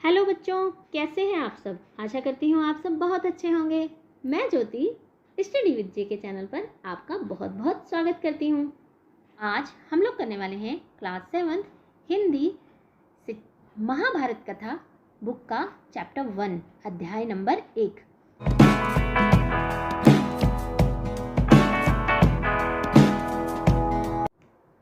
Hello बच्चों, कैसे हैं आप सब। आशा करती हूँ आप सब बहुत अच्छे होंगे। मैं ज्योति स्टडी विद जे के चैनल पर आपका बहुत बहुत स्वागत करती हूँ। आज हम लोग करने वाले हैं क्लास 7 हिंदी से महाभारत कथा बुक का चैप्टर 1 अध्याय नंबर 1।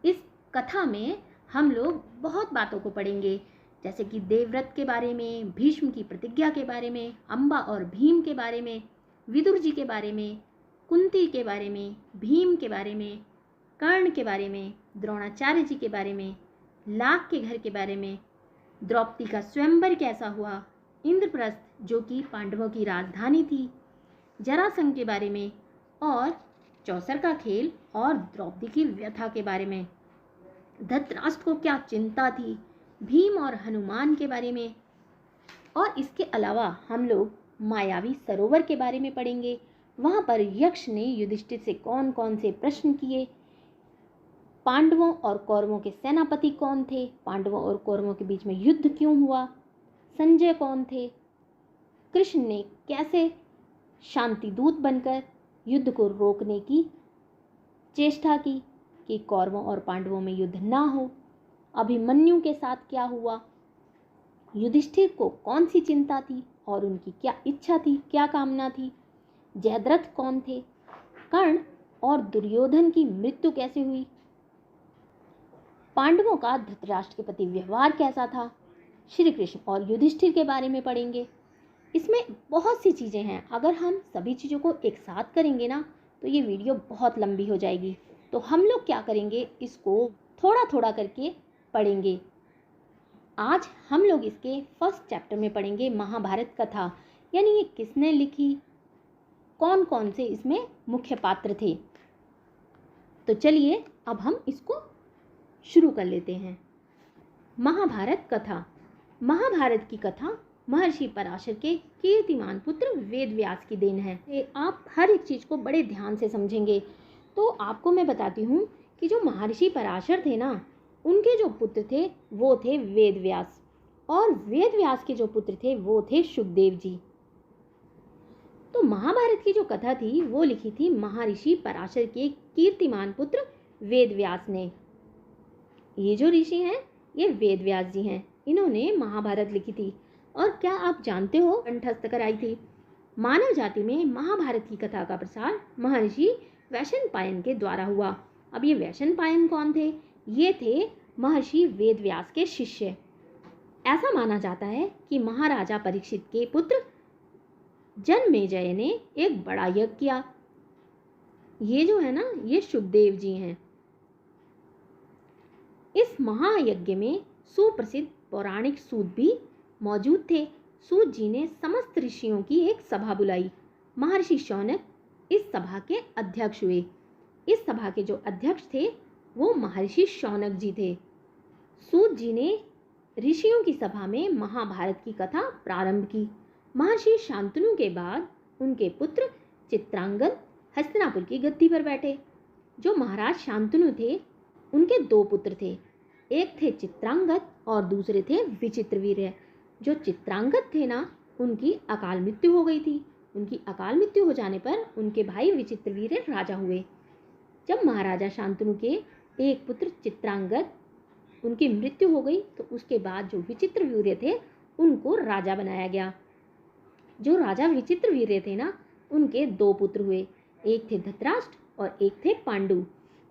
इस कथा में हम लोग बहुत बातों को पढ़ेंगे, जैसे कि देवव्रत के बारे में, भीष्म की प्रतिज्ञा के बारे में, अम्बा और भीम के बारे में, विदुर जी के बारे में, कुंती के बारे में, भीम के बारे में, कर्ण के बारे में, द्रोणाचार्य जी के बारे में, लाख के घर के बारे में, द्रौपदी का स्वयंवर कैसा हुआ, इंद्रप्रस्थ जो कि पांडवों की राजधानी थी, जरासंध के बारे में, और चौसर का खेल और द्रौपदी की व्यथा के बारे में, धृतराष्ट्र को क्या चिंता थी, भीम और हनुमान के बारे में। और इसके अलावा हम लोग मायावी सरोवर के बारे में पढ़ेंगे। वहाँ पर यक्ष ने युधिष्ठिर से कौन कौन से प्रश्न किए, पांडवों और कौरवों के सेनापति कौन थे, पांडवों और कौरवों के बीच में युद्ध क्यों हुआ, संजय कौन थे, कृष्ण ने कैसे शांति दूत बनकर युद्ध को रोकने की चेष्टा की कि कौरवों और पांडवों में युद्ध ना हो, अभिमन्यु के साथ क्या हुआ, युधिष्ठिर को कौन सी चिंता थी और उनकी क्या इच्छा थी, क्या कामना थी, जयद्रथ कौन थे, कर्ण और दुर्योधन की मृत्यु कैसे हुई, पांडवों का धृतराष्ट्र के प्रति व्यवहार कैसा था, श्री कृष्ण और युधिष्ठिर के बारे में पढ़ेंगे। इसमें बहुत सी चीज़ें हैं, अगर हम सभी चीज़ों को एक साथ करेंगे ना तो ये वीडियो बहुत लंबी हो जाएगी। तो हम लोग क्या करेंगे, इसको थोड़ा थोड़ा करके पढ़ेंगे। आज हम लोग इसके फर्स्ट चैप्टर में पढ़ेंगे महाभारत कथा, यानी ये किसने लिखी, कौन कौन से इसमें मुख्य पात्र थे। तो चलिए अब हम इसको शुरू कर लेते हैं। महाभारत कथा। महाभारत की कथा महर्षि पराशर के कीर्तिमान पुत्र वेदव्यास की देन है। आप हर एक चीज़ को बड़े ध्यान से समझेंगे। तो आपको मैं बताती हूँ कि जो महर्षि पराशर थे ना, उनके जो पुत्र थे वो थे वेदव्यास, और वेदव्यास के जो पुत्र थे वो थे शुकदेव जी। तो महाभारत की जो कथा थी वो लिखी थी महर्षि पराशर के कीर्तिमान पुत्र वेदव्यास ने। ये जो ऋषि हैं ये वेदव्यास जी हैं, इन्होंने महाभारत लिखी थी। और क्या आप जानते हो कंठस्थ कराई थी। मानव जाति में महाभारत की कथा का प्रसार महर्षि वैशंपायन के द्वारा हुआ। अब ये वैशंपायन कौन थे, ये थे महर्षि वेदव्यास के शिष्य। ऐसा माना जाता है कि महाराजा परीक्षित के पुत्र जन्मेजय ने एक बड़ा यज्ञ किया। ये जो है ना, ये शुकदेव जी हैं। इस महायज्ञ में सुप्रसिद्ध पौराणिक सूत भी मौजूद थे। सूत जी ने समस्त ऋषियों की एक सभा बुलाई। महर्षि शौनक इस सभा के अध्यक्ष हुए। इस सभा के जो अध्यक्ष थे वो महर्षि शौनक जी थे। सूत जी ने ऋषियों की सभा में महाभारत की कथा प्रारंभ की। महर्षि शांतनु के बाद उनके पुत्र चित्रांगद हस्तिनापुर की गद्दी पर बैठे। जो महाराज शांतनु थे उनके दो पुत्र थे, एक थे चित्रांगद और दूसरे थे विचित्रवीर्य। जो चित्रांगद थे ना, उनकी अकाल मृत्यु हो गई थी। उनकी अकाल मृत्यु हो जाने पर उनके भाई विचित्रवीर्य राजा हुए। जब महाराजा शांतनु के एक पुत्र चित्रांगद उनकी मृत्यु हो गई तो उसके बाद जो विचित्रवीर्य थे उनको राजा बनाया गया। जो राजा विचित्रवीर्य थे ना, उनके दो पुत्र हुए, एक थे धृतराष्ट्र और एक थे पांडु।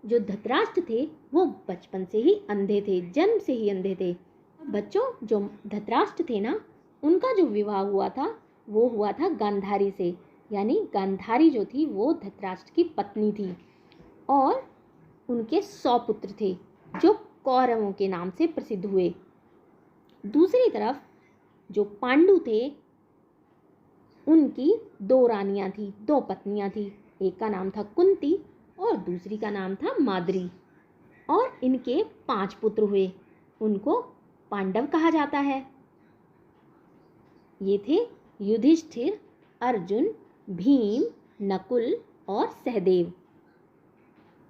जो धृतराष्ट्र थे वो बचपन से ही अंधे थे, जन्म से ही अंधे थे। बच्चों, जो धृतराष्ट्र थे ना, उनका जो विवाह हुआ था वो हुआ था गांधारी से, यानी गांधारी जो थी वो धृतराष्ट्र की पत्नी थी। और उनके 100 पुत्र थे जो कौरवों के नाम से प्रसिद्ध हुए। दूसरी तरफ जो पांडु थे उनकी 2 रानियां थी, 2 पत्नियां थी। एक का नाम था कुंती और दूसरी का नाम था माद्री। और इनके 5 पुत्र हुए, उनको पांडव कहा जाता है। ये थे युधिष्ठिर, अर्जुन, भीम, नकुल और सहदेव।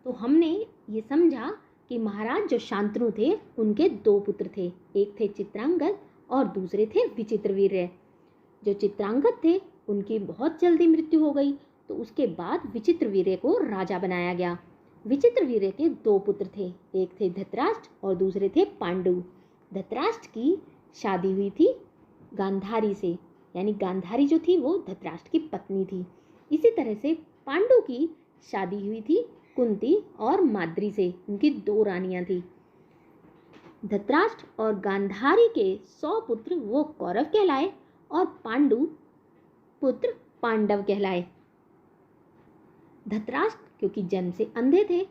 तो हमने ये समझा कि महाराज जो शांतनु थे उनके 2 पुत्र थे, एक थे चित्रांगद और दूसरे थे विचित्रवीर्य। जो चित्रांगद थे उनकी बहुत जल्दी मृत्यु हो गई, तो उसके बाद विचित्रवीर्य को राजा बनाया गया। विचित्रवीर्य के 2 पुत्र थे, एक थे धृतराष्ट्र और दूसरे थे पांडु। धृतराष्ट्र की शादी हुई थी गांधारी से, यानी गांधारी जो थी वो धृतराष्ट्र की पत्नी थी। इसी तरह से पांडु की शादी हुई थी कुंती और माद्री से, उनकी 2 रानियां थी। धृतराष्ट्र और गांधारी के 100 पुत्र वो कौरव कहलाए और पांडु पुत्र पांडव कहलाए। धृतराष्ट्र क्योंकि जन्म से अंधे थे,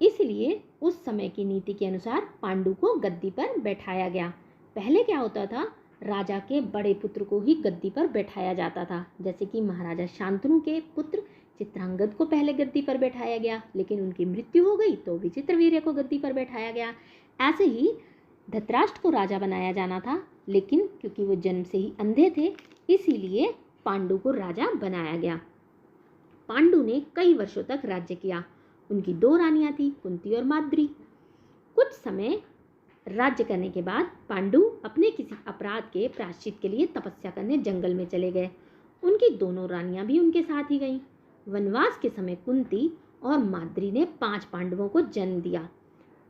इसलिए उस समय की नीति के अनुसार पांडु को गद्दी पर बैठाया गया। पहले क्या होता था, राजा के बड़े पुत्र को ही गद्दी पर बैठाया जाता था। जैसे कि महाराजा शांतनु के पुत्र चित्रांगद को पहले गद्दी पर बैठाया गया, लेकिन उनकी मृत्यु हो गई तो विचित्रवीर्य को गद्दी पर बैठाया गया। ऐसे ही धृतराष्ट्र को राजा बनाया जाना था, लेकिन क्योंकि वो जन्म से ही अंधे थे, इसीलिए पांडु को राजा बनाया गया। पांडु ने कई वर्षों तक राज्य किया। उनकी 2 रानियां थी, कुंती और माद्री। कुछ समय राज्य करने के बाद पांडु अपने किसी अपराध के प्रायश्चित के लिए तपस्या करने जंगल में चले गए। उनकी दोनों रानियां भी उनके साथ ही गईं। वनवास के समय कुंती और माद्री ने 5 पांडवों को जन्म दिया।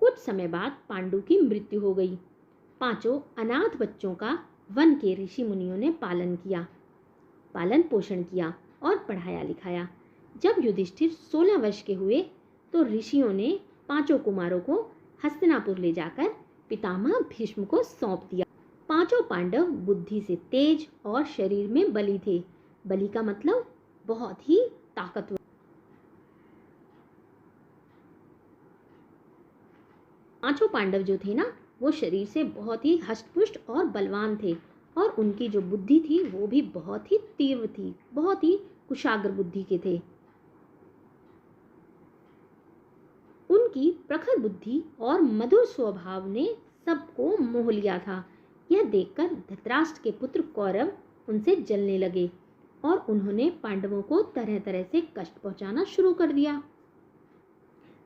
कुछ समय बाद पांडु की मृत्यु हो गई। 5 अनाथ बच्चों का वन के ऋषि मुनियों ने पालन पोषण किया और पढ़ाया लिखाया। जब युधिष्ठिर 16 वर्ष के हुए तो ऋषियों ने 5 कुमारों को हस्तिनापुर ले जाकर पितामह भीष्म को सौंप दिया। 5 पांडव बुद्धि से तेज और शरीर में बली थे। बली का मतलब बहुत ही ताकतवर। 5 पांडव जो थे ना, वो शरीर से बहुत ही हष्टपुष्ट और बलवान थे, और उनकी जो बुद्धि थी वो भी बहुत ही तीव्र थी, बहुत ही कुशाग्र बुद्धि के थे। उनकी प्रखर बुद्धि और मधुर स्वभाव ने सबको मोह लिया था। यह देखकर धृतराष्ट्र के पुत्र कौरव उनसे जलने लगे और उन्होंने पांडवों को तरह तरह से कष्ट पहुंचाना शुरू कर दिया।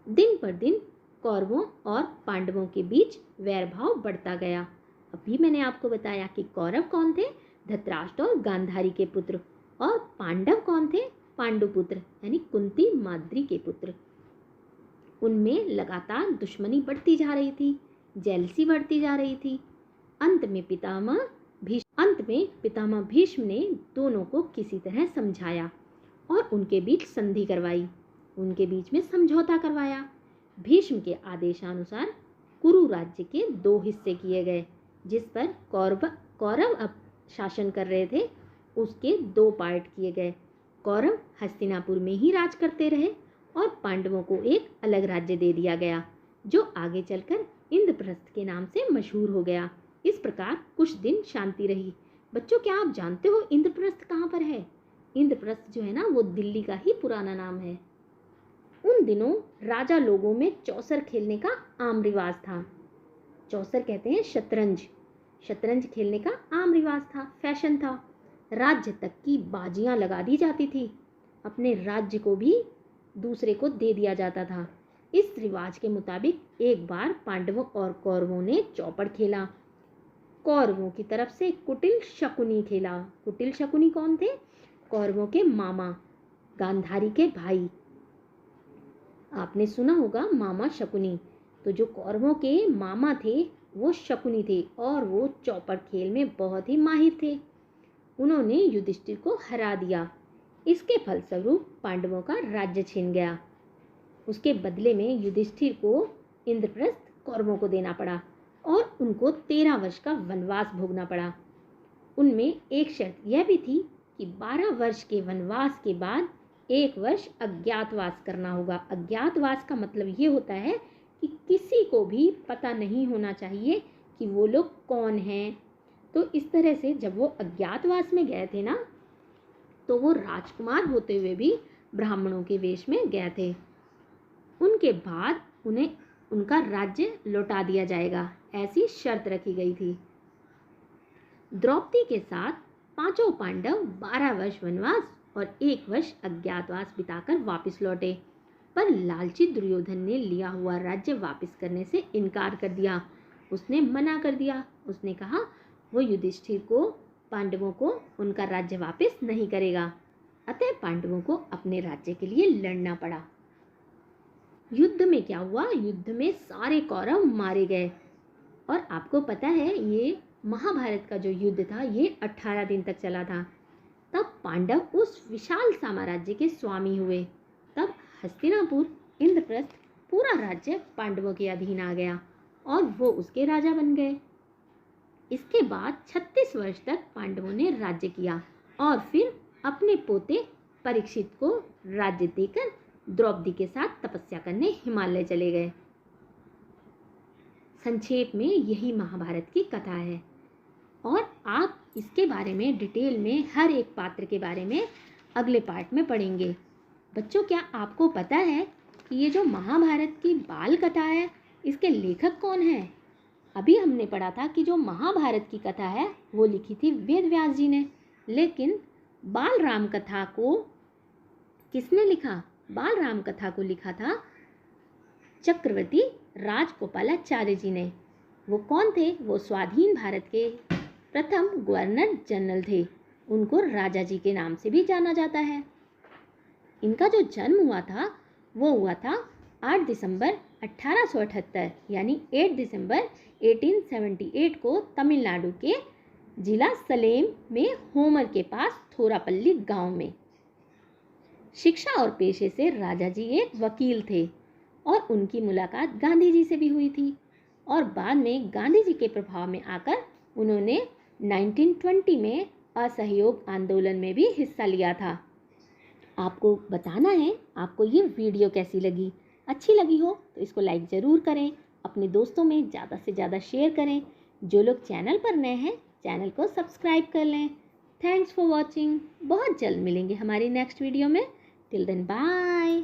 दिन पर दिन कौरवों और पांडवों के बीच वैरभाव बढ़ता गया। अभी मैंने आपको बताया कि कौरव कौन थे, धृतराष्ट्र और गांधारी के पुत्र, और पांडव कौन थे, पांडुपुत्र यानी कुंती माद्री के पुत्र। उनमें लगातार दुश्मनी बढ़ती जा रही थी, जेलसी बढ़ती जा रही थी। अंत में पितामह भीष्म ने दोनों को किसी तरह समझाया और उनके बीच संधि करवाई, उनके बीच में समझौता करवाया। भीष्म के आदेशानुसार कुरु राज्य के 2 हिस्से किए गए, जिस पर कौरव अब शासन कर रहे थे, उसके 2 पार्ट किए गए। कौरव हस्तिनापुर में ही राज करते रहे और पांडवों को एक अलग राज्य दे दिया गया, जो आगे चलकर इंद्रप्रस्थ के नाम से मशहूर हो गया। इस प्रकार कुछ दिन शांति रही। बच्चों, क्या आप जानते हो इंद्रप्रस्थ कहाँ पर है? इंद्रप्रस्थ जो है ना, वो दिल्ली का ही पुराना नाम है। उन दिनों राजा लोगों में चौसर खेलने का आम रिवाज था। चौसर कहते हैं शतरंज खेलने का आम रिवाज था, फैशन था। राज्य तक की बाजियां लगा दी जाती थी, अपने राज्य को भी दूसरे को दे दिया जाता था। इस रिवाज के मुताबिक एक बार पांडवों और कौरवों ने चौपड़ खेला। कौरवों की तरफ से कुटिल शकुनी खेला। कुटिल शकुनी कौन थे? कौरवों के मामा, गांधारी के भाई। आपने सुना होगा मामा शकुनी। तो जो कौरवों के मामा थे वो शकुनी थे और वो चौपड़ खेल में बहुत ही माहिर थे। उन्होंने युधिष्ठिर को हरा दिया। इसके फलस्वरूप पांडवों का राज्य छिन गया। उसके बदले में युधिष्ठिर को इंद्रप्रस्थ कौरवों को देना पड़ा और उनको 13 वर्ष का वनवास भोगना पड़ा। उनमें एक शर्त यह भी थी कि 12 वर्ष के वनवास के बाद 1 वर्ष अज्ञातवास करना होगा। अज्ञातवास का मतलब ये होता है कि किसी को भी पता नहीं होना चाहिए कि वो लोग कौन हैं। तो इस तरह से जब वो अज्ञातवास में गए थे ना, तो वो राजकुमार होते हुए भी ब्राह्मणों के वेश में गए थे। उनके बाद उन्हें उनका राज्य लौटा दिया जाएगा, ऐसी शर्त रखी गई थी। द्रौपदी के साथ 5 पांडव 12 वर्ष वनवास और 1 वर्ष अज्ञातवास बिताकर वापस लौटे, पर लालची दुर्योधन ने लिया हुआ राज्य वापस करने से इनकार कर दिया। उसने मना कर दिया। उसने कहा, वो युधिष्ठिर को, पांडवों को उनका राज्य वापस नहीं करेगा। अतः पांडवों को अपने राज्य के लिए लड़ना पड़ा। युद्ध में क्या हुआ? युद्ध में सारे कौरव मारे गए। और आपको पता है ये महाभारत का जो युद्ध था ये 18 दिन तक चला था। तब पांडव उस विशाल साम्राज्य के स्वामी हुए। तब हस्तिनापुर, इंद्रप्रस्थ पूरा राज्य पांडवों के अधीन आ गया और वो उसके राजा बन गए। इसके बाद 36 वर्ष तक पांडवों ने राज्य किया और फिर अपने पोते परीक्षित को राज्य देकर द्रौपदी के साथ तपस्या करने हिमालय चले गए। संक्षेप में यही महाभारत की कथा है और आप इसके बारे में डिटेल में हर एक पात्र के बारे में अगले पार्ट में पढ़ेंगे। बच्चों, क्या आपको पता है कि ये जो महाभारत की बाल कथा है इसके लेखक कौन हैं? अभी हमने पढ़ा था कि जो महाभारत की कथा है वो लिखी थी वेद व्यास जी ने, लेकिन बाल राम कथा को किसने लिखा? बाल राम कथा को लिखा था चक्रवर्ती राजगोपालाचार्य जी ने। वो कौन थे? वो स्वाधीन भारत के प्रथम गवर्नर जनरल थे। उनको राजा जी के नाम से भी जाना जाता है। इनका जो जन्म हुआ था वो हुआ था 8 दिसंबर 1878 यानी 8 दिसंबर 1878 को तमिलनाडु के जिला सलेम में होमर के पास थोरापल्ली गांव में। शिक्षा और पेशे से राजा जी एक वकील थे और उनकी मुलाकात गांधी जी से भी हुई थी और बाद में गांधी जी के प्रभाव में आकर उन्होंने 1920 में असहयोग आंदोलन में भी हिस्सा लिया था। आपको बताना है आपको ये वीडियो कैसी लगी। अच्छी लगी हो तो इसको लाइक ज़रूर करें, अपने दोस्तों में ज़्यादा से ज़्यादा शेयर करें। जो लोग चैनल पर नए हैं चैनल को सब्सक्राइब कर लें। Thanks for watching. बहुत जल्द मिलेंगे हमारी नेक्स्ट वीडियो में। Till then bye.